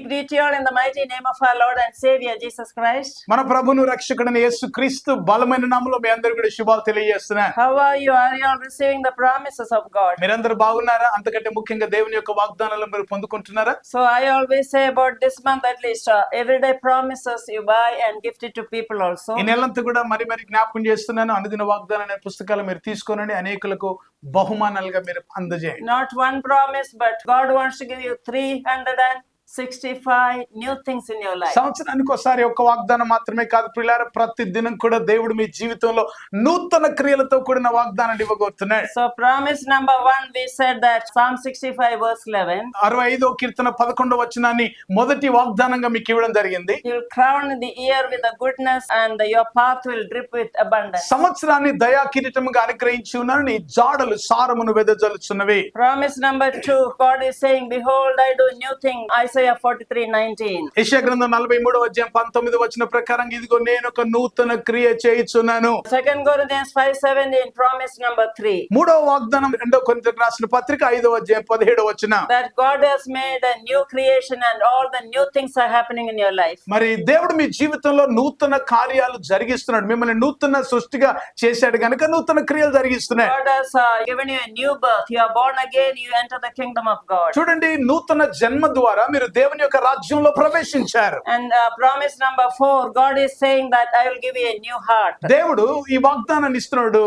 greet you all in the mighty name of our Lord and Savior Jesus Christ. మన ప్రభును రక్షకుడైన యేసుక్రీస్తు బలమైన నామములో మీ అందరికీ కూడా శుభాలు తెలియజేస్తున్నాను. How are you? Are you all receiving the promises of God? మీరందరూ బాగున్నారా? అంతకంటే ముఖ్యంగా దేవుని యొక్క వాగ్దానాలను మీరు పొందుకుంటున్నారా? So I always say about this month at least, everyday promises you buy and gift it to people also. ఈ నెలంతా కూడా మరి జ్ఞాపకం చేస్తున్నాను. అనుదిన వాగ్దానం అనే పుస్తకాలు మీరు తీసుకోనండి, అనేకులకు బహుమానాలుగా మీరు అందజేయండి. Not one promise, but God wants to give you 365 new things in your life. సంవత్సరానికి ఒకసారి ఒక వాగ్దానం మాత్రమే కాదు ప్రియులారా, ప్రతి దినం కూడా దేవుడు మీ జీవితంలో నూతన క్రియలతో కూడిన వాగ్దానాలు ఇవ్వబోతున్నాడు. So promise number 1, we said that Psalm 65 verse 11. 65వ కీర్తన 11వ వచనాన్ని మొదటి వాగ్దానంగా మీకు ఇవ్వడం జరిగింది. You'll crown the year with the goodness and your path will drip with abundance. సంవత్సరాన్ని దయా కిరీటముగా అనుగ్రహించి ఉన్నాను, నీ జాడలు సారమును వెదజల్లుచున్నవి. Promise number 2, God is saying, behold, I do new thing. Isaiah 43:19. యెషయా గ్రంథం 43వ అధ్యాయం 19వ వచనం ప్రకారం ఇదిగో నేను ఒక నూతన క్రియ చేయుచున్నాను. 2 Corinthians 5:17, promise number 3. మూడవ వాగ్దానం 2 కొరింథీయులకు రాసిన పత్రిక 5వ అధ్యాయం 17వ వచనం. That God has made a new creation and all the new things are happening in your life. మరి దేవుడు మీ జీవితంలో నూతన కార్యాలు జరిగిస్తున్నాడు. మిమ్మల్ని నూతన సృష్టిగా చేశాడు గనుక నూతన క్రియలు జరిగిస్తున్నాడు. God has given you a new birth. You are born again, you enter the kingdom of God. చూడండి, నూతన జన్మ ద్వారా మీరు దేవుని యొక్క రాజ్యంలో ప్రవేశించారు. And promise number 4, God is saying that I will give you a new heart. దేవుడు ఈ వాగ్దానాన్ని ఇస్తున్నాడు,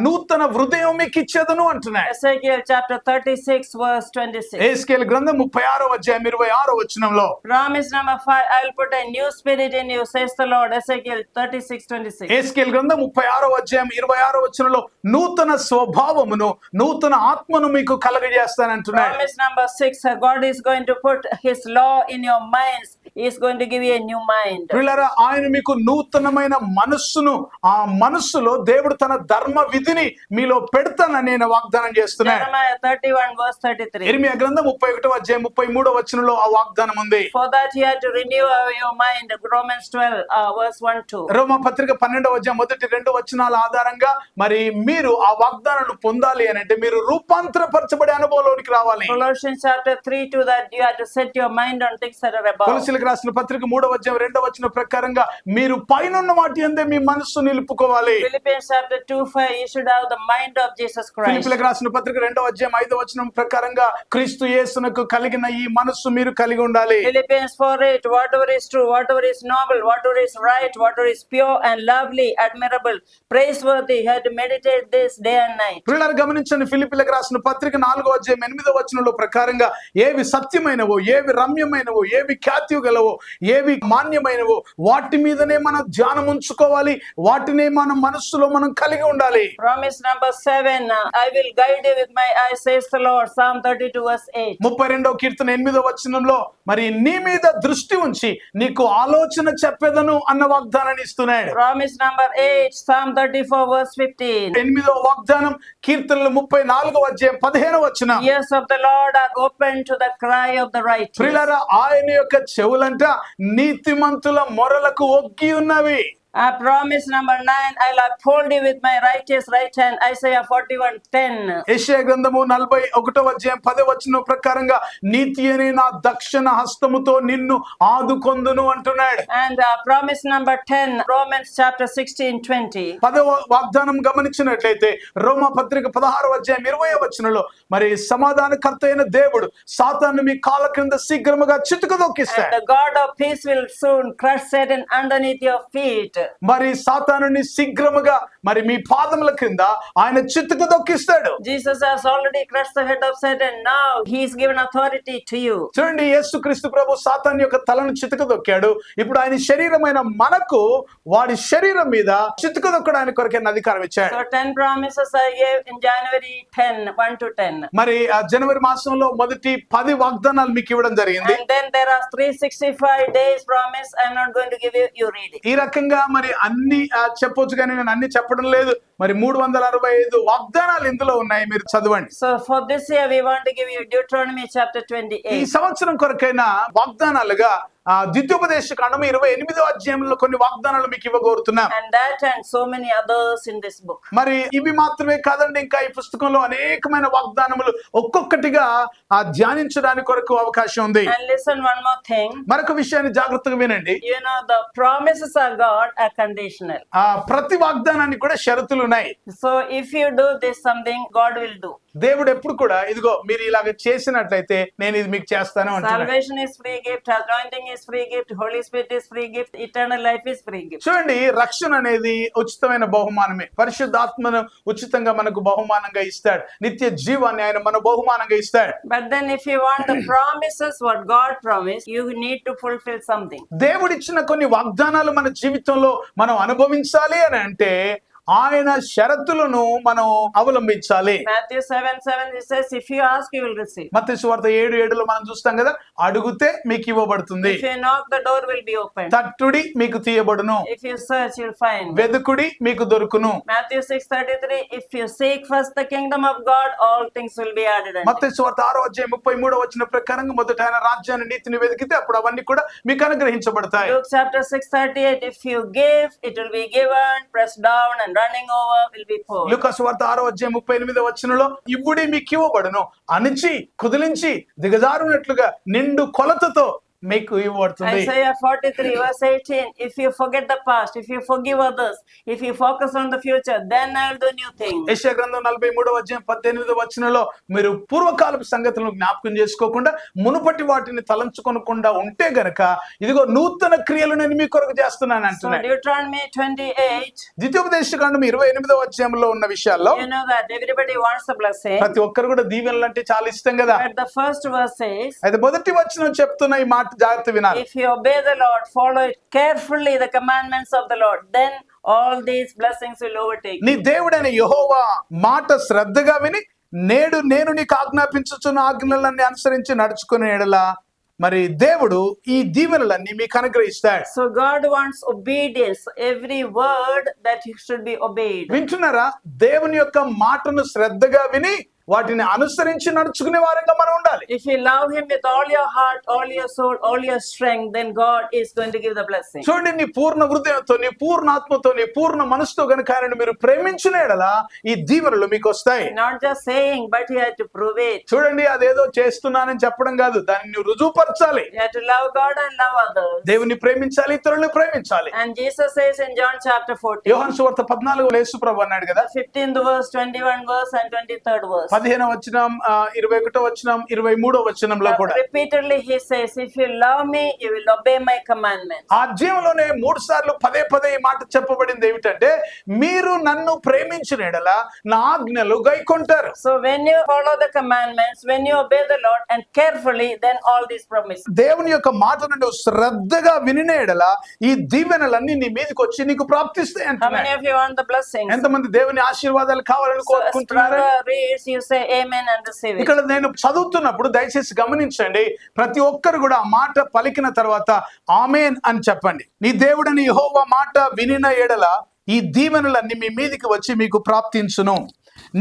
నూతన హృదయం మీకు ఇచ్చేదను అంటున్నాడు. Ezekiel chapter 36 verse 26. యెహెజ్కేలు గ్రంథం 36వ అధ్యాయం 26వ వచనంలో Promise number 5, I will put a new spirit in you, says the Lord. Ezekiel 36:26. యెహెజ్కేలు గ్రంథం 36వ అధ్యాయం 26వ వచనంలో నూతన స్వభావమును నూతన ఆత్మను మీకు కలగజేస్తానంటున్నాడు. Promise number 6, God is going to put His law in your minds. He is going to give you a new mind. ప్రియులారా, ఆయన మీకు నూతనమైన మనస్సును, ఆ మనస్సులో దేవుడు తన ధర్మ విధిని మీలో పెడతానని నేను వాగ్దానం చేస్తున్నాను. Jeremiah 31 verse 33. యెరెమీయా గ్రంథం 31వ అధ్యాయం 33వ వచనంలో ఆ వాగ్దానం ఉంది. For that you have to renew your mind. Romans 12 verse 1-2. రోమా పత్రిక 12వ అధ్యాయం మొదటి 2 వచనాల ఆధారంగా మరి మీరు ఆ వాగ్దానాన్ని పొందాలి అని అంటే మీరు రూపాంతరపరచబడే అనుభవంలోనికి రావాలి. Colossians chapter 3:2, that you have to set your mind on things that are above. కొలస్సీయులకు రాసిన పత్రిక 3వ అధ్యాయం 2వ వచనం ప్రకారంగా మీరు పైనున్న వాటి యందే మీ మనస్సు నిలుపుకోవాలి. Philippians chapter 2:5, you should have the mind of Jesus Christ. ఫిలిప్పీయులకు రాసిన పత్రిక 2వ అధ్యాయం 5వ వచనం ప్రకారంగా క్రీస్తు యేసునకు కలిగిన ఈ మనస్సు మీరు కలిగి ఉండాలి. Philippians 4:8, whatever is true, whatever is noble, whatever is right, whatever is pure and lovely, admirable, praiseworthy, you have to meditate this day and night. ప్రియులారా, గమనించండి, ఫిలిప్పీయులకు రాసిన పత్రిక 4వ అధ్యాయం 8వ వచనంలో ప్రకారంగా ఏవి సత్యమైనవో, ఏవి రమ్యమైనవో, ఏవి ఖ్యాతి గలవో, ఏవి మాన్యమైనవో వాటి మీదనే మనం ధ్యానం ఉంచుకోవాలి, వాటినే మన మనస్సులో మనం కలిగి ఉండాలి. Promise number 7, I will guide you with my eyes, says the Lord. Psalm 32 verse 8. 32వ కీర్తన 8వ వచనంలో మరి నీ మీద దృష్టి ఉంచి నీకు ఆలోచన చెప్పేదను అన్న వాగ్దానాన్ని ఇస్తున్నాడు. Promise number 8, Psalm 34 verse 15. 8వ వాగ్దానం కీర్తనలు 34వ అధ్యాయం 15వ వచనం. Ears of the Lord are open to the cry of the righteous. ప్రియులారా, ఆయన యొక్క చెవులంట నీతిమంతుల మొరలకు ఒగ్గి ఉన్నవి. Promise number 9, I'll uphold you with my righteous right hand. Isaiah 41:10. యెషయా గ్రంథము 41వ అధ్యాయం 10వ వచనం ప్రకారంగా నీతి అనే నా దక్షిణ హస్తముతో నిన్ను ఆదుకొందును అంటున్నాడు. And promise number 10, Romans chapter 16:20. 10వ వాగ్దానం గమనించినట్లయితే రోమా పత్రిక 16వ అధ్యాయం 20వ వచనంలో మరి సమాధానకర్త అయిన దేవుడు సాతాను మీ కాళ్ళ క్రింద శీఘ్రముగా చితుకుదొక్కిస్తాడు. And the God of peace will soon crush Satan underneath your feet. మరి సాతానుని శీఘ్రముగా మరి మీ పాదముల కింద ఆయన చితుకుదొక్కిస్తాడు. Jesus has already crushed the head of Satan. Now he is given authority to you. చూడండి, యేసుక్రీస్తు ప్రభు సాతాను యొక్క తలను చితుకుదొక్కాడు. ఇప్పుడు ఆయన శరీరమైన మనకు వాడి శరీరం మీద చితుకుదొక్కడానికి కొరకే అధికారం ఇచ్చాడు. So 10 promises I gave in January 10, 1-10. మరి జనవరి మాసంలో మొదటి 10 వాగ్దానాలు మీకు ఇవ్వడం జరిగింది. And then there are 365 days promise. I'm not going to give you, you read it. ఈ రకంగా మరి అన్ని చెప్పొచ్చు కానీ నేను అన్ని చెప్పడం లేదు. మరి 365 వాగ్దానాలు ఇందులో ఉన్నాయి, మీరు చదవండి. So for this year we want to give you Deuteronomy chapter ఈ 28. సంవత్సరం కొరకైన వాగ్దానాలుగా ద్వితీయోపదేశ కాండము 28వ అధ్యాయంలో కొన్ని వాగ్దానాలు మీకు ఇవ్వగోరుతున్నాం. And that and so many others in this book. మరి ఇవి మాత్రమే కాదండి, ఇంకా ఈ పుస్తకంలో అనేకమైన వాగ్దానములు ఒక్కొక్కటిగా ధ్యానించడానికి కొరకు అవకాశం ఉంది. And listen one more thing. మరొక విషయాన్ని జాగ్రత్తగా వినండి. You know the promises of God are conditional. ప్రతి వాగ్దానానికి కూడా షరతులు ఉన్నాయి. So if you do this something, God will do. దేవుడు ఎప్పుడు కూడా ఇదిగో మీరు ఇలాగ చేసినట్లయితే నేను ఇది మీకు చేస్తాను అంటున్నాడు. Salvation is free gift, anointing is free gift, Holy Spirit is free gift, eternal life is free gift. చూడండి, రక్షణ అనేది ఉచితమైన బహుమానమే. పరిశుద్ధాత్మను ఉచితంగా మనకు బహుమానంగా ఇస్తాడు. నిత్య జీవాన్ని ఆయన మన బహుమానంగా ఇస్తాడు. But then if you want the promises what God promised, you need to fulfill something. దేవుడిచ్చిన కొన్ని వాగ్దానాలు మన జీవితంలో మనం అనుభవించాలి అని అంటే ఆయన షరతులను మనం అవలంబించాలి. Matthew 7:7 it says, if you ask you will receive. మత్తయి సువార్త 7:7లో మనం చూస్తాం కదా, అడుగుతే మీకు ఇవ్వబడుతుంది, If you knock the door will be opened. తట్టుడి మీకు తీయబడును, If you search you'll find. వెదుకుడి మీకు దొరుకును. Matthew 6:33 if you seek first the kingdom of God, all things will be added unto you. మత్తయి సువార్త 6:33 ప్రకారంగా మొదట ఆయన రాజ్యాన్ని నీతిని వెతికితే అప్పుడు అవన్నీ కూడా మీకు అనుగ్రహించబడతాయి. Luke chapter 6:38 if you give it will be given, pressed down and running over will be poured. లూకా సువార్త 6:38 ఇవ్వుడి మీకు ఇవ్వబడును, అణిచి కుదిలించి దిగజారునట్లుగా నిండు కొలతతో మీకు ఇవ్వబడుతుంది. Isaiah 43:18 if you forget the past, if you forgive others, if you focus on the future, then I will do new things. యెషయా గ్రంథం 43:18 మీరు పూర్వకాలపు సంగతులను జ్ఞాపకం చేసుకోకుండా మునుపటి వాటిని తలంచుకొనకుండా ఉంటే గనక ఇదిగో నూతన క్రియలు నేను మీ కొరకు చేస్తున్నాను So అంటున్నాడు. Deuteronomy 28, ద్వితీయోపదేశకాండం 28వ ఉన్న విషయాల్లో you know that everybody wants the blessing, ప్రతి ఒక్కరు కూడా దీవెనలు అంటే చాలా ఇష్టం కదా. but the first verse says అయితే మొదటి వచనం చెప్తున్న ఈ మాట జాగ్రత్త వినాలి. if you obey the Lord, follow it carefully the commandments of the Lord, then all these blessings will overtake నీ you. దేవుడైన యెహోవా మాట శ్రద్ధగా విని నేడు నేను నీకు ఆజ్ఞాపించుచున్న ఆజ్ఞలన్నీ అనుసరించి నడుచుకునే ఎడల మరి దేవుడు ఈ దీవెనలన్నీ మీకు అనుగ్రహిస్తాడు. So God wants obedience, every word that should be obeyed. వింటున్నారా? దేవుని యొక్క మాటను శ్రద్ధగా విని వాటిని అనుసరించి నడుచుకునే వారంగా మనం ఉండాలి. If you love him with all your heart, all your soul, all your strength, then God is going to give the blessing. చూడండి, నీ పూర్ణ హృదయంతో, నీ పూర్ణ ఆత్మతో, నీ పూర్ణ మనసుతో గనుక ఆయనను మీరు ప్రేమించిన ఎడల ఈ దీవెనలు మీకు వస్తాయి. Not just saying, but you have to prove it. చూడండి, అదేదో చేస్తున్నానని చెప్పడం కాదు, దాన్ని నువ్వు రుజువుపరచాలి. You have to love God and love others. దేవుని ప్రేమించాలి, ఇతరులను ప్రేమించాలి. And Jesus says in John chapter 14, యోహాను సువార్త 14 యేసు ప్రభు అన్నాడు కదా, 15th verse, 21 verse and 23rd verse. 15వ వచనం, 21వ వచనం, 23వ వచనంలో కూడా Repeatedly he says, if you love me, you will obey my commandments. ఆ అధ్యాయంలోనే 3 సార్లు పదే ఈ మాట చెప్పబడింది. ఏమిటంటే మీరు నన్ను ప్రేమించిన ఎడల నా ఆజ్ఞలు గైకొంటారు. So when you follow the commandments, when you obey the Lord and carefully, then all these promises. దేవుని యొక్క మాటను నువ్వు శ్రద్ధగా వినిన ఎడల ఈ దీవెనలన్నీ నీ మీదకి వచ్చి నీకు ప్రాప్తిస్తాయి How many అంటున్నాడు. of you want the blessings? ఎంతమంది దేవుని ఆశీర్వాదాలు కావాలని So as కోరుకుంటున్నారు? brother reads, you say amen and receive it. ఇక్కడ నేను చదువుతున్నప్పుడు దయచేసి గమనించండి, ప్రతి ఒక్కరు కూడా ఆ మాట పలికిన తర్వాత ఆమేన్ అని చెప్పండి. నీ దేవుడని యెహోవా మాట వినిన ఎడల ఈ దీవెనలన్నీ మీ మీదికి వచ్చి మీకు ప్రాప్తించును.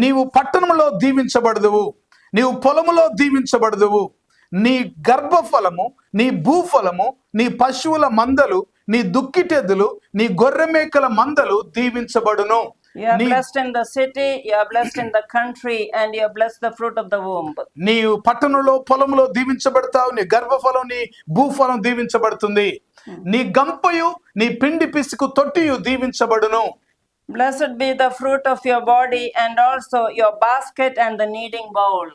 నీవు పట్టణంలో దీవించబడదువు, నీవు పొలములో దీవించబడదువు, నీ గర్భఫలము, నీ భూఫలము, నీ పశువుల మందలు, నీ దుక్కిటెద్దులు, నీ గొర్రె మేకల మందలు దీవించబడును. You are blessed in the city, you are blessed in the country, and you are blessed the fruit of the womb. నీవు పట్టణంలో పొలంలో దీవించబడతావు, నీ గర్భఫలం, నీ భూఫలం దీవించబడుతుంది. నీ గంపయు, నీ పిండి పిసుకు తొట్టియు దీవించబడును. Blessed be the fruit of your body and also your basket and the kneading bowl.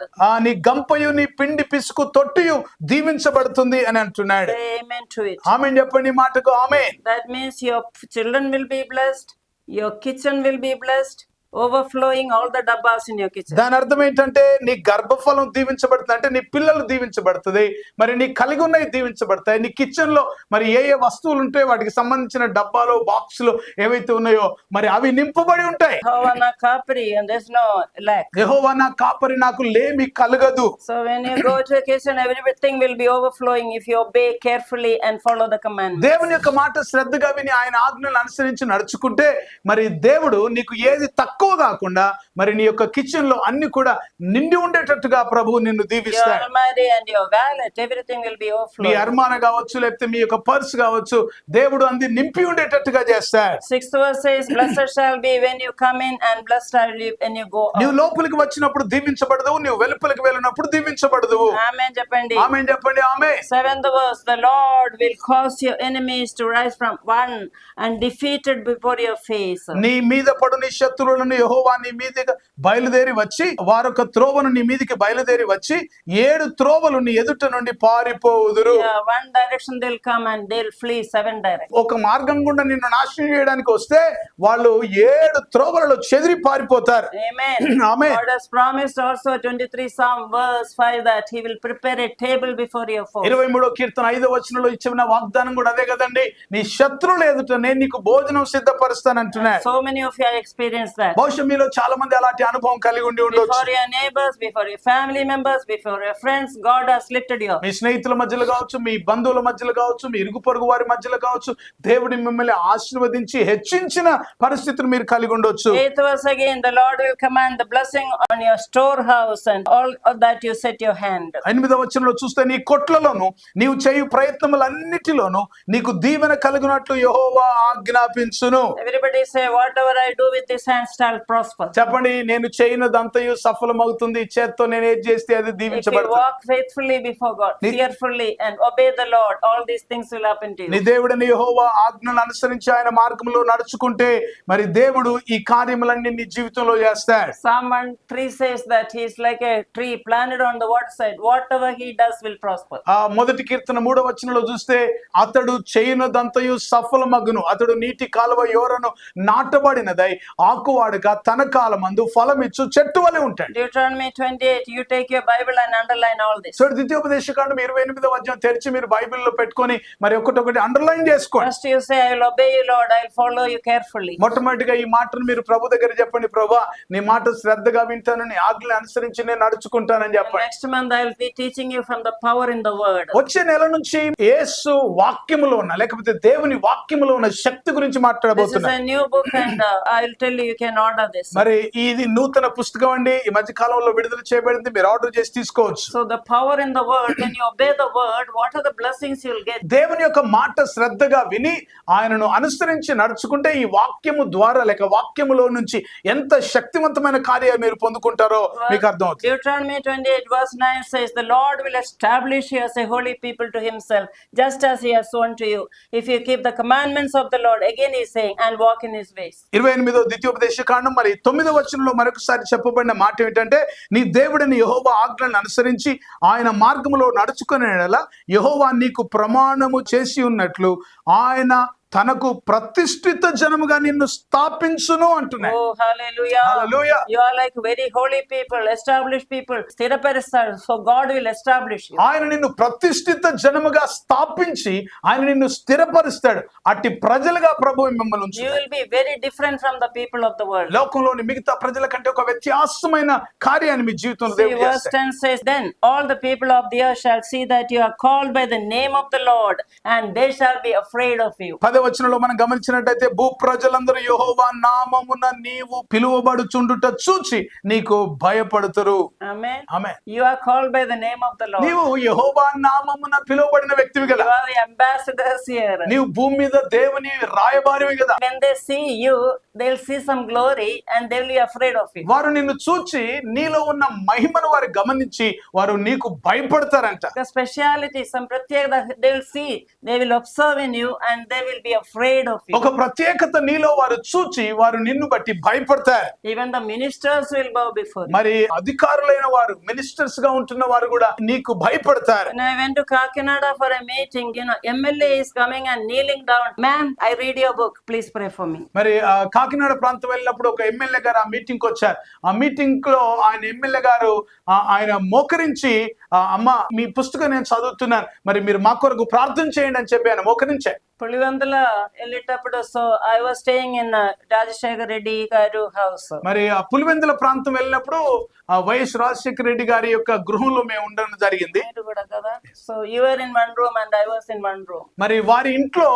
నీ గంపయు, నీ పిండి పిసుకు తొట్టియు దీవించబడుతుంది అని అంటున్నాడు. Say amen to it. ఆమేన్ చెప్పండి ఈ మాటకు. ఆమేన్. That means your children will be blessed, your kitchen will be blessed, overflowing all the dabbas in your kitchen. దాని అర్థం ఏంటంటే నీ గర్భఫలం దీవించబడుతుంది, అంటే నీ పిల్లలు దీవించబడుతుంది, మరి నీ కలిగి ఉన్నవి దీవించబడతాయి. నీ కిచెన్ లో మరి ఏ వస్తువులు ఉంటాయో వాటికి సంబంధించిన డబ్బాలు, బాక్సులు ఏవైతే ఉన్నాయో మరి అవి నింపబడి ఉంటాయి. Jehovah na kapri, and there's no lack. యెహోవా నా కాపరి, నాకు లేమి కలగదు. So when you go to a kitchen, everything will be overflowing if you obey carefully and follow the commandments. దేవుని యొక్క మాట శ్రద్ధగా విని ఆయన ఆజ్ఞలను అనుసరించి నడుచుకుంటే మరి దేవుడు నీకు ఏది తక్కువ తక్కువ కాకుండా మరి నీ యొక్క కిచెన్ లో అన్ని కూడా నిండి ఉండేటట్టుగా ప్రభువు నిన్ను Your దీవిస్తాడు. almighty and your wallet, everything will be me overflowing. అర్మాన కావచ్చు, లేకపోతే మీ యొక్క పర్స్ కావచ్చు, దేవుడు అంది నింపి ఉండేటట్టుగా చేస్తాడు. 6th verse says, blessed shall be when you come in and blessed are you when you go నువ్వు out. లోపలికి వచ్చినప్పుడు దీవించబడదు, నువ్వు వెలుపలికి వెళ్ళినప్పుడు దీవించబడదు. Amen చెప్పండి. ఆమేన్ చెప్పండి. ఆమె 7th verse, the Lord will cause your enemies to rise from one and defeated before your face. నీ మీద పడు నీ శత్రువులను యెహోవా నీ మీదికి బయలుదేరి వచ్చి వారొక త్రోవను నీ మీదికి బయలుదేరి వచ్చి 7 త్రోవలు నీ ఎదుట నుండి పారిపోవుదురు. Yeah, one direction they'll come and they'll flee 7 directions. ఒక మార్గం గుండా నిన్ను నాశనం చేయడానికి వస్తే వాళ్ళు 7 త్రోవలలో చెదిరి పారిపోతారు. Amen. Amen. God has promised also 23 Psalm verse 5 that he will prepare a table before your foes. 23వ కీర్తన 5వ వచనంలో ఇచ్చిన వాగ్దానం కూడా అదే కదండి. నీ శత్రువుల ఎదుట నేను నీకు భోజనం సిద్ధపరుస్తానంటున్నాడు. So many of you have experienced that. బహుశా మీలో చాలా మంది అలాంటి అనుభవం కలిగి ఉండి ఉండొచ్చు. Before your neighbors, before your family members, before your friends, God has lifted you. మీ స్నేహితుల మధ్యలో కావచ్చు, మీ బంధువుల మధ్యలో కావచ్చు, మీ ఇరుగు పొరుగు వారి మధ్యలో కావచ్చు, దేవుడి మిమ్మల్ని ఆశీర్వదించి హెచ్చించిన పరిస్థితులు మీరు కలిగి ఉండొచ్చు. 8th verse again, the Lord will command the blessing on your storehouse and all of that you set your hand. 8వ వచనంలో చూస్తే నీ కొట్లలోను నీవు చేయు ప్రయత్నములన్నిటిలోను నీకు దీవెన కలుగునట్లు యెహోవా ఆజ్ఞాపించును. Everybody say, whatever I do with this hand shall prosper. చెప్పండి, నేను చేయనదంతయు సఫలమవుతుంది. చేత్తో నేను ఏది చేస్తే అది If you దీవించబడుతుంది. walk faithfully before God, fearfully and obey the Lord, all these things will happen to నీ you. దేవుడిని యెహోవా ఆజ్ఞలు అనుసరించి ఆయన మార్గంలో నడుచుకుంటే మరి దేవుడు ఈ కార్యములన్నీ నీ జీవితంలో చేస్తాడు. Psalm 1:3 says that he is like a tree planted on the waterside. Whatever he does will prosper. ఆ మొదటి కీర్తన 3వ వచనంలో చూస్తే అతడు చేయనదంతయు సఫలమగును. అతడు నీటి కాలువ యోరను నాటబడినదై ఆకువాడుగా తన కాలమందు ఫలమిచ్చు చెట్టు వలె ఉంటాడు. Deuteronomy 28, you take your Bible and underline all this. So ద్వితీయోపదేశకాండం 28వ అధ్యాయం తెరిచి మీరు బైబిల్లో పెట్టుకొని మరి ఒకటొకటి అండర్లైన్ చేసుకోండి. First you say, I will obey you, Lord. I will follow you carefully. మొట్టమొదటిగా ఈ మాటను మీరు ప్రభు దగ్గర చెప్పండి. ప్రభువా, నీ మాట శ్రద్ధగా వింటాను, నీ ఆజ్ఞలు అనుసరించి నేను నడుచుకుంటానని చెప్పండి. Next month I will be teaching you from the power in the word. వచ్చే నెల నుంచి యేసు వాక్యములో ఉన్న లేకపోతే దేవుని వాక్యములో ఉన్న శక్తి గురించి This is మాట్లాడబోతున్నా. a new book and I will tell you, you can order this. మరి ఇది నూతన పుస్తకం అండి. ఈ మధ్య కాలంలో విడుదల చేయబడింది. మీరు ఆర్డర్ చేసి తీసుకోవచ్చు. So the power in the word, when you obey the word, what are the blessings you will get? దేవుని యొక్క మాట శ్రద్ధగా విని ఆయనను అనుసరించి నడుచుకుంటే ఈ వాక్యము ద్వారా లేక వాక్యములో నుంచి ఎంత శక్తివంతమైన కార్యాలు మీరు పొందుకుంటారో మీకు అర్థమవుతుంది. Deuteronomy 28 verse 9 says, the Lord will establish you as a holy people to himself, just as he has sworn to you, if you keep the commandments of the Lord. Again he is saying, and walk in his ways. 28వ ద్వితీయోపదేశకాండం మరి 9వ వచనంలో మరొకసారి చెప్పబడిన మాట ఏంటంటే, నీ దేవుడిని యెహోవా ఆజ్ఞలను అనుసరించి ఆయన మార్గములో నడుచుకునేలా యెహోవా నీకు ప్రమాణము చేసి ఉన్నట్లు ఆయన తనకు ప్రతిష్ఠిత జనముగా నిన్ను స్థాపించును అంటున్నాడు. Oh, hallelujah. Hallelujah. You are like very holy people, established people. స్థిరపరుస్తారు. So God will establish you. ఆయన నిన్ను ప్రతిష్ఠిత జనముగా స్థాపించి ఆయన నిన్ను స్థిరపరుస్తాడు. అట్టి ప్రజలుగా ప్రభువు మిమ్మల్ని You ఉంచుతాడు. will be very different from the people of the world. లోకంలోని మిగతా ప్రజల కంటే ఒక వ్యత్యాసమైన కార్యాన్ని మీ జీవితంలో See, దేవుడు verse చేస్తాడు. 10 says, then all the people of the earth shall see that you are called by the name of the Lord, and they shall be afraid of you. 10వ వచనంలో మనం గమనించినట్టయితే భూ ప్రజలందరూ యెహోవా నామమున నీవు పిలువబడుచుండుట చూచి నీకు భయపడుతురు. Amen. Amen. You are called by the name of the Lord. నీవు యెహోవా నామమున పిలువబడిన వ్యక్తివి You కదా. are the ambassadors here. నీవు భూమి మీద దేవుని రాయబారివి కదా. When they see you, they'll see some glory and they will be afraid of you. వారు నిన్ను చూచి నీలో ఉన్న మహిమను వారు గమనించి వారు నీకు భయపడతారంట. The speciality, some pratyekta, they will see, they will observe in you and they will be afraid of you. ఒక ప్రత్యేకత నీలో వారు చూచి వారు నిన్ను బట్టి భయపడతారు. Even the ministers will bow before you. మరి అధికారులైన వారు మినిస్టర్స్ గా ఉంటున్న వారు కూడా నీకు భయపడతారు. When I went to Kakinada for a meeting, MLA is coming and kneeling down. Ma'am, I read your book. Please pray for me. మరి కాకినాడ ప్రాంతం వెళ్ళినప్పుడు ఒక ఎమ్మెల్యే గారు ఆ మీటింగ్ కి వచ్చారు. ఆ మీటింగ్ లో ఆయన ఎమ్మెల్యే గారు ఆయన మోకరించి అమ్మ మీ పుస్తకం నేను చదువుతున్నాను, మరి మీరు మా కొరకు ప్రార్థన చేయండి అని చెప్పి ఆయన మోకరించారు. పులివెందుల వెళ్ళేటప్పుడు so I was staying in Rajasekhar Reddy గారు హౌస్. మరి ఆ పులివెందుల ప్రాంతం వెళ్ళినప్పుడు ఆ వైఎస్ రాజశేఖర రెడ్డి గారి యొక్క గృహంలో మేము ఉండడం జరిగింది. మీరు కూడా కదా. So you are in one room and I was in one room. మరి వారి ఇంట్లో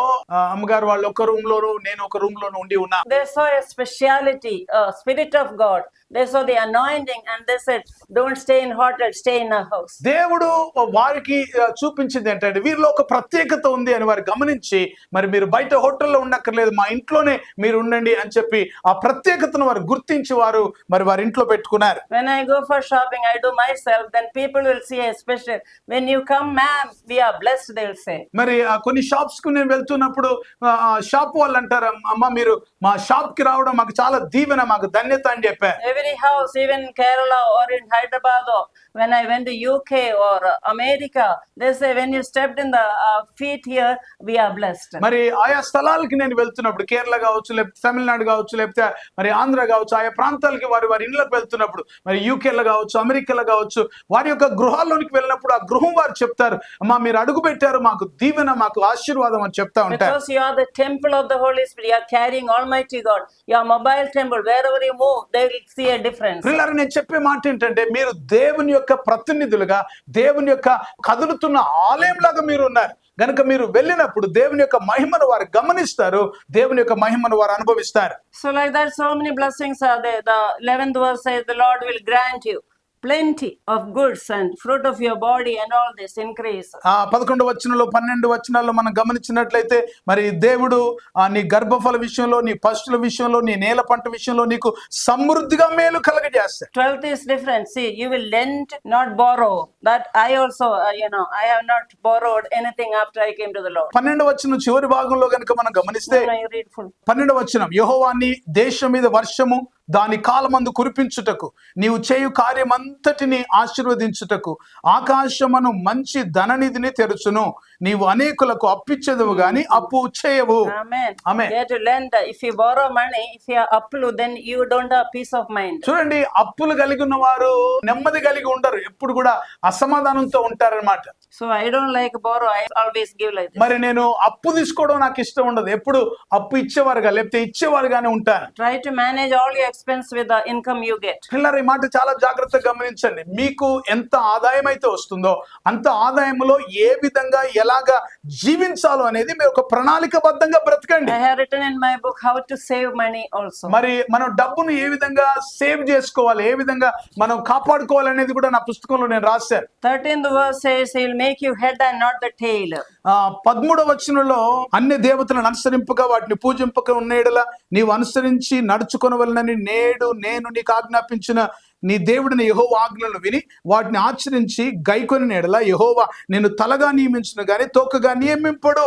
అమ్మగారు వాళ్ళు ఒక రూమ్ లోను, నేను ఒక రూమ్ లోను ఉండి ఉన్నా. They saw a speciality, a spirit of God. They saw the anointing and they said, don't stay in hotel, stay in a house. దేవుడు వారికి చూపించింది ఏంటంటే వీరిలో ఒక ప్రత్యేకత ఉంది అని వారు గమనించి, మరి మీరు బయట హోటల్లో ఉండక్కర్లేదు, మా ఇంట్లోనే మీరు ఉండండి అని చెప్పి ఆ ప్రత్యేకతను వారు గుర్తించి వారు మరి వారి ఇంట్లో పెట్టుకున్నారు. When I go for shopping, I do myself, then people will see a special. When you come, ma'am, we are blessed, they will say. మరి కొన్ని షాప్స్ కు నేను వెళ్తున్నప్పుడు షాప్ వాళ్ళు అంటారు, అమ్మ మీరు మా షాప్ కి రావడం మాకు చాలా దీవెన, మాకు ధన్యత అని చెప్పారు. Every house, even in Kerala or in Hyderabad, or when I went to UK or America, they say when you stepped in the feet here, we are blessed. మరి ఆయా స్థలాలకి నేను వెళ్తున్నప్పుడు, కేరళ కావచ్చు, లేకపోతే తమిళనాడు కావచ్చు, లేకపోతే మరి ఆంధ్ర కావచ్చు, ఆయా ప్రాంతాలకి వారి ఇంట్లోకి వెళ్తున్నప్పుడు, మరి యూకేలో కావచ్చు, అమెరికాలో కావచ్చు, వారి యొక్క గృహాల్లోనికి వెళ్ళినప్పుడు ఆ గృహం వారు చెప్తారు, అమ్మా మీరు అడుగు పెట్టారు, మాకు దీవెన, మాకు ఆశీర్వాదం అని చెప్తా ఉంటారు. Because you are the temple of the Holy Spirit, you are carrying Almighty God, your mobile temple, wherever you move, they will see a difference. పిల్లలు, నేను చెప్పే మాట ఏంటంటే మీరు దేవుని యొక్క ప్రతినిధులుగా, దేవుని యొక్క కదులుతున్న ఆలయం లాగా మీరు ఉన్నారు గనుక మీరు వెళ్ళినప్పుడు దేవుని యొక్క మహిమను వారు గమనిస్తారు, దేవుని యొక్క మహిమను వారు అనుభవిస్తారు. So like that, so many blessings are there. The 11th verse says, the Lord will grant you plenty of goods and fruit of your body and all this increase. 11వ వచనంలో 12 వచనాల్లో మనం గమనించినట్లయితే మరి దేవుడు నీ గర్భఫల విషయంలో, నీ పశువుల విషయంలో, నీ నేల పంట విషయంలో నీకు సమృద్ధిగా మేలు కలగజేస్తాడు. 12th is different. See, you will lend, not borrow. That I also, I have not borrowed anything after I came to the Lord. 12వ వచనం చివరి భాగంలో గనుక మనం గమనిస్తే, No, you read full. 12వ వచనం, యెహోవా నీ దేశం మీద వర్షము దాని కాలమందు కురిపించుటకు, నీవు చేయు కార్యమంతటిని ఆశీర్వదించుటకు ఆకాశమును మంచి ధననిధిని తెరుచును, నీవు అనేకులకు అప్పిచ్చేదవు గాని అప్పు చేయవు. Amen. Amen. They have to lend. If you borrow money, if you are uplu, then you don't have peace of mind. చూడండి, అప్పులు కలిగి ఉన్న వారు నెమ్మది కలిగి ఉండరు, ఎప్పుడు కూడా అసమాధానంతో ఉంటారన్నమాట. So I don't like borrow. I always give like this. మరి నేను అప్పు తీసుకోవడం నాకు ఇష్టం ఉండదు, ఎప్పుడు అప్పు ఇచ్చేవారుగా లేకపోతే ఇచ్చేవారుగానే ఉంటాను. Try to manage all your expense with the income you get. పిల్లలు, ఈ మాట చాలా జాగ్రత్తగా గమనించండి. మీకు ఎంత ఆదాయం అయితే వస్తుందో అంత ఆదాయంలో ఏ విధంగా ఎలాగా జీవించాలో అనేది మీరు ఒక ప్రణాళికబద్ధంగా బ్రతకండి. I have written in my book how to save money also. మరి మనం డబ్బును ఏ విధంగా సేవ్ చేసుకోవాలి, ఏ విధంగా మనం కాపాడుకోవాలి అనేది కూడా నా పుస్తకంలో నేను రాశాను. 13th verse says he will make you head and not the tail. 13వ వచనంలో అన్ని దేవతలను అనుసరింపగా వాటిని పూజింపక ఉన్న యెడల నీవు అనుసరించి నడుచుకొనవలెనని నేడు నేను నీకు ఆజ్ఞాపించిన నీ దేవుడిని యెహోవా ఆజ్ఞలను విని వాటిని ఆచరించి గైకొని యెడల యెహోవా నిన్ను తలగా నియమించును గాని తోకగా నియమింపడు,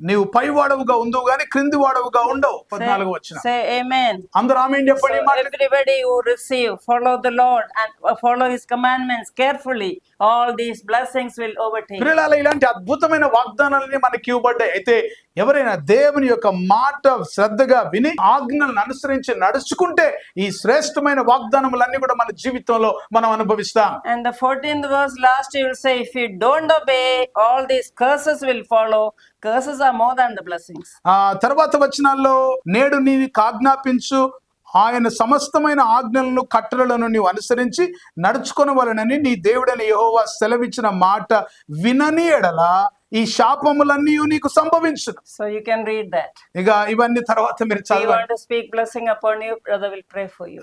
నీవు పైవాడవుగా ఉందువు గాని క్రింది వాడవుగా ఉండవు. 14వ వచనం. Say amen. అందరూ ఆమేన్ చెప్పండి. Everybody who receive, follow the Lord and follow his commandments carefully, all these blessings will overtake. ప్రియులారా, ఇలాంటి అద్భుతమైన వాగ్దానాలని మనకి ఇవ్వబడ్డాయి. అయితే ఎవరైనా దేవుని యొక్క మాట శ్రద్ధగా విని ఆజ్ఞలను అనుసరించి నడుచుకుంటే ఈ శ్రేష్టమైన వాగ్దానములన్నీ కూడా మన జీవితంలో మనం అనుభవిస్తాం. And the 14th verse last you will say, if you don't obey, all these curses will follow. Curses are more than the blessings. తర్వాత వచనాల్లో నేడు నీకు ఆజ్ఞాపించు ఆయన సమస్తమైన ఆజ్ఞలను కట్టడలను నీవు అనుసరించి నడుచుకొనవలెనని నీ దేవుడైన యెహోవా సెలవిచ్చిన మాట వినని యెడల ఈ శాపములన్నీ నీకు సంభవించును. So you can read that. ఇక ఇవన్నీ తర్వాత మీరు You చదవండి. want to speak blessing upon you, brother will pray for you.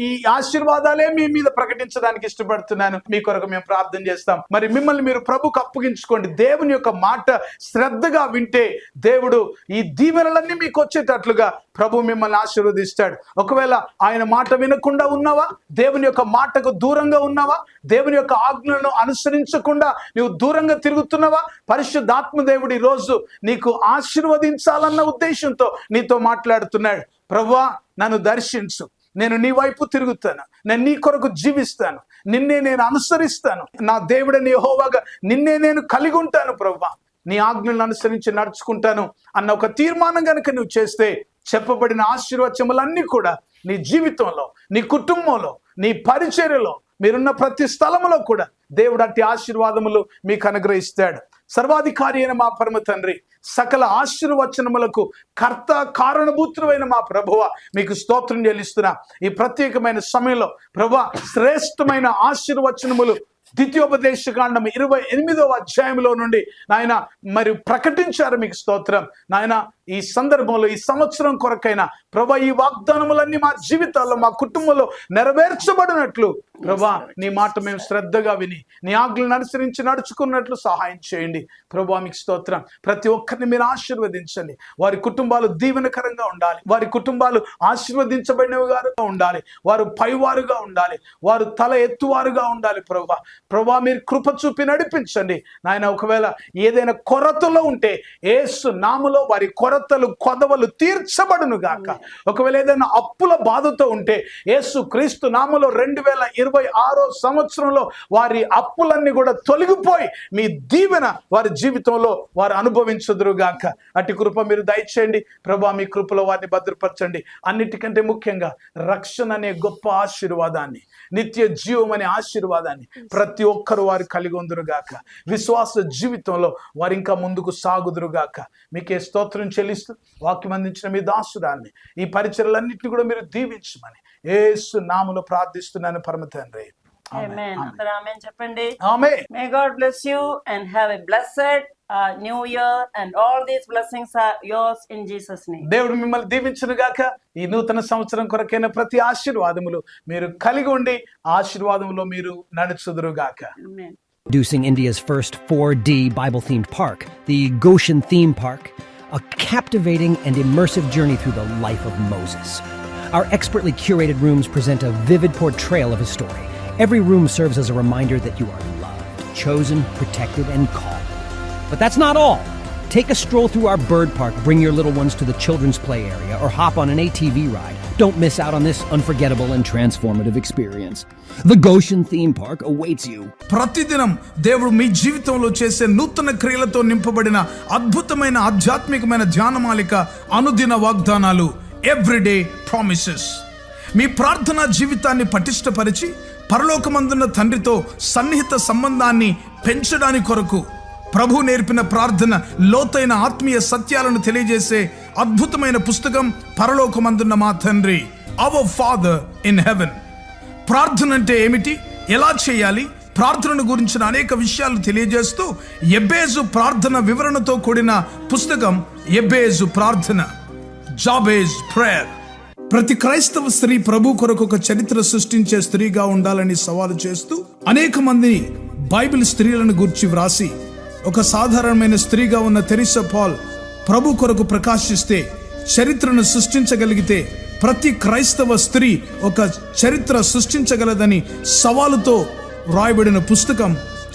ఈ ఆశీర్వాదాలే మీ మీద ప్రకటించడానికి ఇష్టపడుతున్నాను. మీ కొరకు మేము ప్రార్థన చేస్తాం. మరి మిమ్మల్ని మీరు ప్రభుకు అప్పగించుకోండి. దేవుని యొక్క మాట శ్రద్ధగా వింటే దేవుడు ఈ దీవెనలన్నీ మీకు వచ్చేటట్లుగా ప్రభు మిమ్మల్ని ఆశీర్వదిస్తాడు. ఒకవేళ ఆయన మాట వినకుండా ఉన్నావా, దేవుని యొక్క మాటకు దూరంగా ఉన్నావా, దేవుని యొక్క ఆజ్ఞలను అనుసరించకుండా నువ్వు దూరంగా తిరుగుతున్నావా, పరిశుద్ధాత్మ దేవుడు ఈ రోజు నీకు ఆశీర్వదించాలన్న ఉద్దేశంతో నీతో మాట్లాడుతున్నాడు. ప్రభువా, నన్ను దర్శించు, నేను నీ వైపు తిరుగుతాను, నేను నీ కొరకు జీవిస్తాను, నిన్నే నేను అనుసరిస్తాను, నా దేవుడని యెహోవాగా నిన్నే నేను కలిగి ఉంటాను, ప్రభువా నీ ఆజ్ఞలను అనుసరించి నడుచుకుంటాను అన్న ఒక తీర్మానం కనుక నువ్వు చేస్తే చెప్పబడిన ఆశీర్వచనములన్నీ కూడా నీ జీవితంలో, నీ కుటుంబంలో, నీ పరిచర్యలో, మీరున్న ప్రతి స్థలములో కూడా దేవుడు అట్టి ఆశీర్వాదములు మీకు అనుగ్రహిస్తాడు. సర్వాధికారి అయిన మా పరమ తండ్రి, సకల ఆశీర్వచనములకు కర్త కారణభూతుడైన మా ప్రభువ, మీకు స్తోత్రం చెల్లిస్తున్నా. ఈ ప్రత్యేకమైన సమయంలో ప్రభువా, శ్రేష్టమైన ఆశీర్వచనములు ద్వితీయోపదేశకాండం 28వ అధ్యాయంలో నుండి నాయన మరి ప్రకటించారు. మీకు స్తోత్రం నాయన. ఈ సందర్భంలో ఈ సంవత్సరం కొరకైనా ప్రభా, ఈ వాగ్దానములన్నీ మా జీవితాల్లో, మా కుటుంబంలో నెరవేర్చబడినట్లు ప్రభా, నీ మాట మేము శ్రద్ధగా విని నీ ఆజ్ఞలను అనుసరించి నడుచుకున్నట్లు సహాయం చేయండి. ప్రభా మీకు స్తోత్రం. ప్రతి ఒక్కరిని మీరు ఆశీర్వదించండి. వారి కుటుంబాలు దీవెనకరంగా ఉండాలి. వారి కుటుంబాలు ఆశీర్వదించబడినవిగా ఉండాలి. వారు పైవారుగా ఉండాలి. వారు తల ఎత్తువారుగా ఉండాలి. ప్రభా మీరు కృప చూపి నడిపించండి నాయన. ఒకవేళ ఏదైనా కొరతలో ఉంటే యేసు నామములో వారి కొరతలు కొదవలు తీర్చబడును గాక. ఒకవేళ ఏదైనా అప్పుల బాధతో ఉంటే యేసు క్రీస్తు నామములో 2026 సంవత్సరంలో వారి అప్పులన్నీ కూడా తొలగిపోయి మీ దీవెన వారి జీవితంలో వారు అనుభవించుదురు గాక. అట్టి కృప మీరు దయచేయండి ప్రభా. మీ కృపలో వారిని భద్రపరచండి. అన్నిటికంటే ముఖ్యంగా రక్షణ అనే గొప్ప ఆశీర్వాదాన్ని, నిత్య జీవం అనే ఆశీర్వాదాన్ని ప్రతి ఒక్కరు వారు కలిగి ఉందురుగాక. విశ్వాస జీవితంలో వారు ఇంకా ముందుకు సాగుదురుగాక. మీకే స్తోత్రం చెల్లిస్తూ వాక్యం అందించిన మీ దాసురాల్ని, ఈ పరిచర్యలన్నింటినీ కూడా మీరు దీవించమని యేసు నామములో ప్రార్థిస్తున్నాను పరమ తండ్రి. Amen. Amen. చెప్పండి. Amen. May God bless you and have a blessed new year, and all these blessings are yours in Jesus name. దేవుడు మిమ్మల్ని దీవించును గాక. ఈ నూతన సంవత్సరం కొరకైన ప్రతి ఆశీర్వాదములు మీరు కలిగి ఉండి ఆశీర్వాదములో మీరు నడుచుదురు గాక. Amen. Introducing India's first 4D Bible-themed park, the Goshen Theme Park, a captivating and immersive journey through the life of Moses. Our expertly curated rooms present a vivid portrayal of his story. Every room serves as a reminder that you are loved, chosen, protected, and called. But that's not all. Take a stroll through our bird park, bring your little ones to the children's play area, or hop on an ATV ride. Don't miss out on this unforgettable and transformative experience. The Goshen Theme Park awaits you. ప్రతిదినం దేవుడు మీ జీవితంలో చేసే నూతన క్రియలతో నింపబడిన అద్భుతమైన ఆధ్యాత్మికమైన ధ్యానమాలిక అనుదిన వాగ్దానాలు, ఎవ్రీడే ప్రామిసెస్. మీ ప్రార్థనా జీవితాన్ని పటిష్టపరిచి పరలోకమందున్న తండ్రితో సన్నిహిత సంబంధాన్ని పెంచడానికి కొరకు ప్రభు నేర్పిన ప్రార్థన, లోతైన ఆత్మీయ సత్యాలను తెలియజేసే అద్భుతమైన పుస్తకం పరలోకమందున్న మా తండ్రి, అవర్ ఫాదర్ ఇన్ హెవెన్. ప్రార్థన అంటే ఏమిటి, ఎలా చేయాలి, ప్రార్థన గురించిన అనేక విషయాలు తెలియజేస్తూ ఎబ్బేజు ప్రార్థన వివరణతో కూడిన పుస్తకం ఎబ్బేజు ప్రార్థన, జాబేజ్ ప్రేయర్. ప్రతి క్రైస్తవ స్త్రీ ప్రభు కొరకు ఒక చరిత్ర సృష్టించే స్త్రీగా ఉండాలని సవాలు చేస్తూ అనేక మంది బైబిల్ స్త్రీలను గురించి వ్రాసి, ఒక సాధారణమైన స్త్రీగా ఉన్న తెరిసా పాల్ ప్రభు కొరకు ప్రకాశిస్తే చరిత్రను సృష్టించగలిగితే ప్రతి క్రైస్తవ స్త్రీ ఒక చరిత్ర సృష్టించగలదని సవాలుతో రాయబడిన పుస్తకం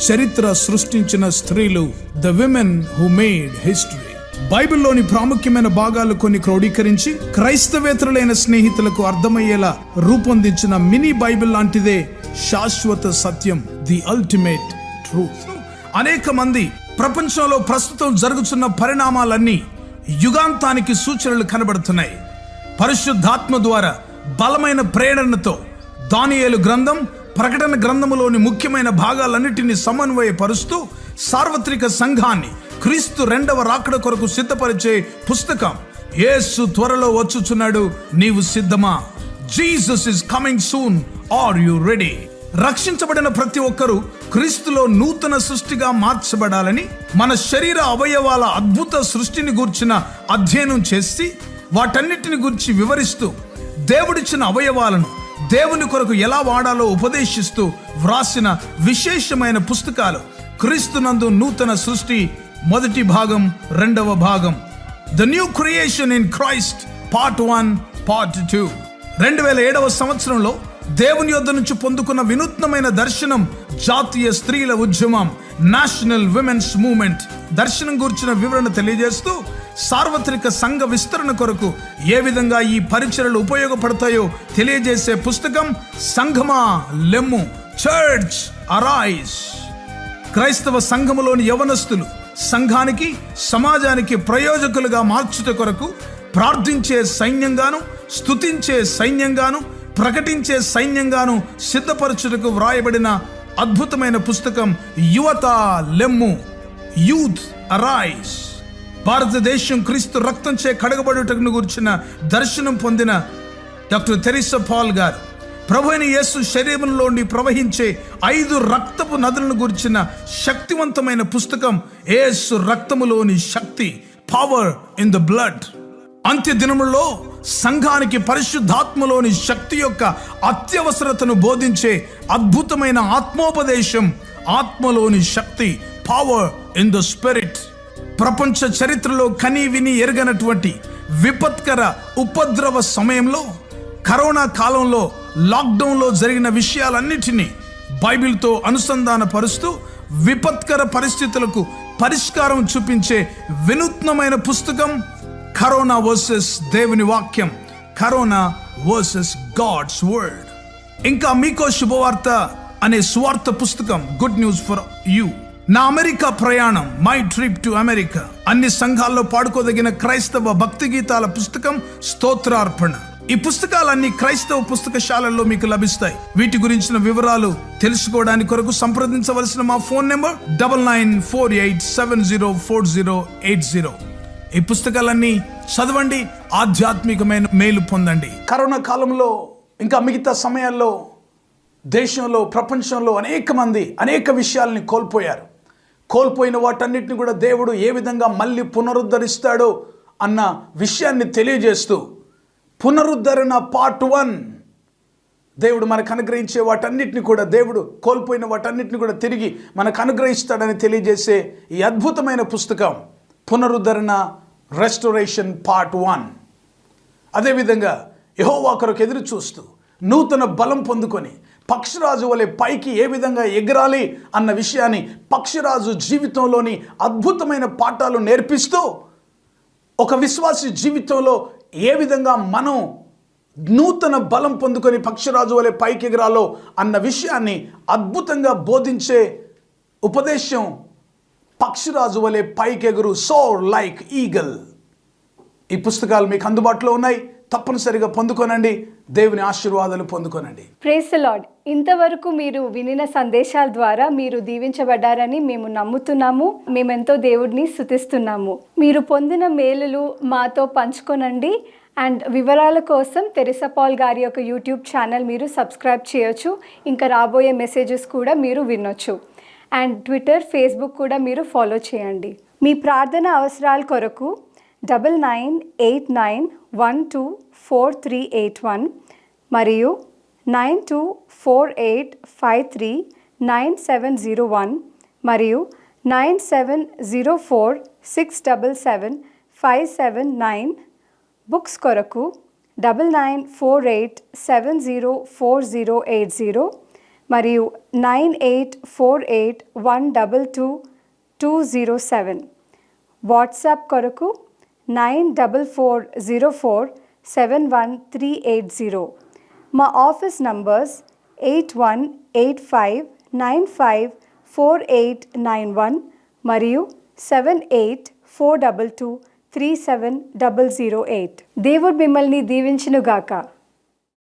చరిత్ర సృష్టించిన స్త్రీలు, the women who made history. బైబిల్లోని ప్రాముఖ్యమైన భాగాలు కొన్ని క్రోడీకరించి క్రైస్తవేతరులైన స్నేహితులకు అర్థమయ్యేలా రూపొందించిన మినీ బైబిల్ లాంటిదే శాశ్వత సత్యం, ది అల్టిమేట్ ట్రూత్. అనేక మంది ప్రపంచంలో ప్రస్తుతం జరుగుతున్న పరిణామాలన్నీ యుగాంతానికి సూచనలు కనబడుతున్నాయి. పరిశుద్ధాత్మ ద్వారా బలమైన ప్రేరణతో దానియేలు గ్రంథం, ప్రకటన గ్రంథములోని ముఖ్యమైన భాగాలన్నిటినీ సమన్వయపరుస్తూ సార్వత్రిక సంఘాన్ని క్రీస్తు రెండవ రాకడ కొరకు సిద్ధపరిచే పుస్తకం యేసు త్వరలో వచ్చుచున్నాడు, నీవు సిద్ధమా? Jesus is coming soon, are you ready? రక్షించబడిన ప్రతి ఒక్కరూ క్రీస్తులో నూతన సృష్టిగా మార్చబడాలని మన శరీర అవయవాల అద్భుత సృష్టిని గూర్చిన అధ్యయనం చేసి వాటన్నిటిని గురించి వివరిస్తూ దేవుడిచ్చిన అవయవాలను దేవుని కొరకు ఎలా వాడాలో ఉపదేశిస్తూ వ్రాసిన విశేషమైన పుస్తకాలు క్రీస్తునందు నూతన సృష్టి మొదటి భాగం, రెండవ భాగం, the new creation in Christ part 1, part 2. 2007వ సంవత్సరంలో దేవుని యొద్ద నుంచి పొందుకున్న వినూత్నమైన దర్శనం, జాతీయ స్త్రీల ఉద్యమం, నేషనల్ విమెన్స్ మూవ్మెంట్ దర్శనం గురించిన వివరణ తెలియజేస్తూ సార్వత్రిక సంఘ విస్తరణ కొరకు ఏ విధంగా ఈ పరిచర్యలు ఉపయోగపడతాయో తెలియజేసే పుస్తకం సంఘమా లెమ్ము, చర్చ్ అరైజ్. క్రైస్తవ సంఘములోని యవనస్తులు సంఘానికి, సమాజానికి ప్రయోజకులుగా మార్చుట కొరకు ప్రార్థించే సైన్యంగాను, స్తుతించే సైన్యంగాను, ప్రకటించే సైన్యంగాను సిద్ధపరచుటకు వ్రాయబడిన అద్భుతమైన పుస్తకం యువత లెమ్ము, యూత్ అరైజ్. భారతదేశం క్రీస్తు రక్తంచే కడగబడుటకు గురించిన దర్శనం పొందిన డాక్టర్ తెరిసా పాల్ గారు ప్రభువైన యేసు శరీరంలోని ప్రవహించే 5 రక్తపు నదులను గురించిన శక్తివంతమైన పుస్తకం యేసు రక్తములోని శక్తి, పవర్ ఇన్ ద బ్లడ్. అంత్య దినములలో సంఘానికి పరిశుద్ధాత్మలోని శక్తి యొక్క అత్యవసరతను బోధించే అద్భుతమైన ఆత్మోపదేశం, ఆత్మలోని శక్తి, పవర్ ఇన్ ద స్పిరిట్. ప్రపంచ చరిత్రలో కని విని ఎరగనటువంటి విపత్కర ఉపద్రవ సమయంలో, కరోనా కాలంలో, లాక్డౌన్లో జరిగిన విషయాలన్నిటినీ బైబిల్తో అనుసంధాన పరుస్తూ విపత్కర పరిస్థితులకు పరిష్కారం చూపించే వినూత్నమైన పుస్తకం కరోనా వర్సెస్ దేవుని వాక్యం, కరోనా వర్సెస్ గాడ్స్ వర్డ్. ఇంకా మీకో శుభవార్త అనే సువార్త పుస్తకం, గుడ్ న్యూస్ ఫర్ యూ. నా అమెరికా ప్రయాణం, మై ట్రిప్ టు అమెరికా. అన్ని సంఘాల్లో పాడుకోదగిన క్రైస్తవ భక్తి గీతాల పుస్తకం స్తోత్రార్పణ. ఈ పుస్తకాలన్నీ క్రైస్తవ పుస్తకశాలల్లో మీకు లభిస్తాయి. వీటి గురించిన వివరాలు తెలుసుకోవడానికి కొరకు సంప్రదించవలసిన మా ఫోన్ నెంబర్ 9948704080. ఈ పుస్తకాలన్నీ చదవండి, ఆధ్యాత్మికమైన మేలు పొందండి. కరోనా కాలంలో ఇంకా మిగతా సమయాల్లో దేశంలో, ప్రపంచంలో అనేక మంది అనేక విషయాల్ని కోల్పోయారు. కోల్పోయిన వాటన్నిటిని కూడా దేవుడు ఏ విధంగా మళ్ళీ పునరుద్ధరిస్తాడో అన్న విషయాన్ని తెలియజేస్తూ పునరుద్ధరణ పార్ట్ 1, దేవుడు మనకు అనుగ్రహించే వాటన్నిటిని కూడా, దేవుడు కోల్పోయిన వాటన్నిటిని కూడా తిరిగి మనకు అనుగ్రహిస్తాడని తెలియజేసే ఈ అద్భుతమైన పుస్తకం పునరుద్ధరణ, రెస్టోరేషన్ పార్ట్ 1. అదేవిధంగా యెహోవా కొరకు ఎదురు చూస్తూ నూతన బలం పొందుకొని పక్షిరాజు వలె పైకి ఏ విధంగా ఎగరాలి అన్న విషయాన్ని పక్షిరాజు జీవితంలోని అద్భుతమైన పాఠాలు నేర్పిస్తూ ఒక విశ్వాసి జీవితంలో ఏ విధంగా మనం నూతన బలం పొందుకొని పక్షిరాజు వలె పైకి ఎగరాలో అన్న విషయాన్ని అద్భుతంగా బోధించే ఉపదేశం పక్షిరాజు వలె పైకెగురు, సోర్ లైక్ ఈగల్. ఈ పుస్తకాలు మీకు అందుబాటులో ఉన్నాయి, తప్పనిసరిగా పొందుకోనండి. దేవుని ఆశీర్వాదాలు పొందుకోనండి. Praise the lord. ఇంతవరకు మీరు వినిన సందేశాల ద్వారా మీరు దీవించబడ్డారని మేము నమ్ముతున్నాము. మేమెంతో దేవుడిని స్తుతిస్తున్నాము. మీరు పొందిన మేలులు మాతో పంచుకోనండి. అండ్ వివరాల కోసం తెరిసా పాల్ గారి యొక్క యూట్యూబ్ ఛానల్ మీరు సబ్స్క్రైబ్ చేయొచ్చు. ఇంకా రాబోయే మెసేజెస్ కూడా మీరు వినొచ్చు. అండ్ ట్విట్టర్, ఫేస్బుక్ కూడా మీరు ఫాలో చేయండి. మీ ప్రార్థన అవసరాల కొరకు 9989124381 మరియు 9248539701 మరియు 9704677579. బుక్స్ కొరకు 9948704080 మరియు 9848122207. వాట్సాప్ కొరకు 9404713880. మా ఆఫీస్ నంబర్స్ 8185954891 మరియు 7842237008. దేవుడు మిమ్మల్ని దీవించునుగాక.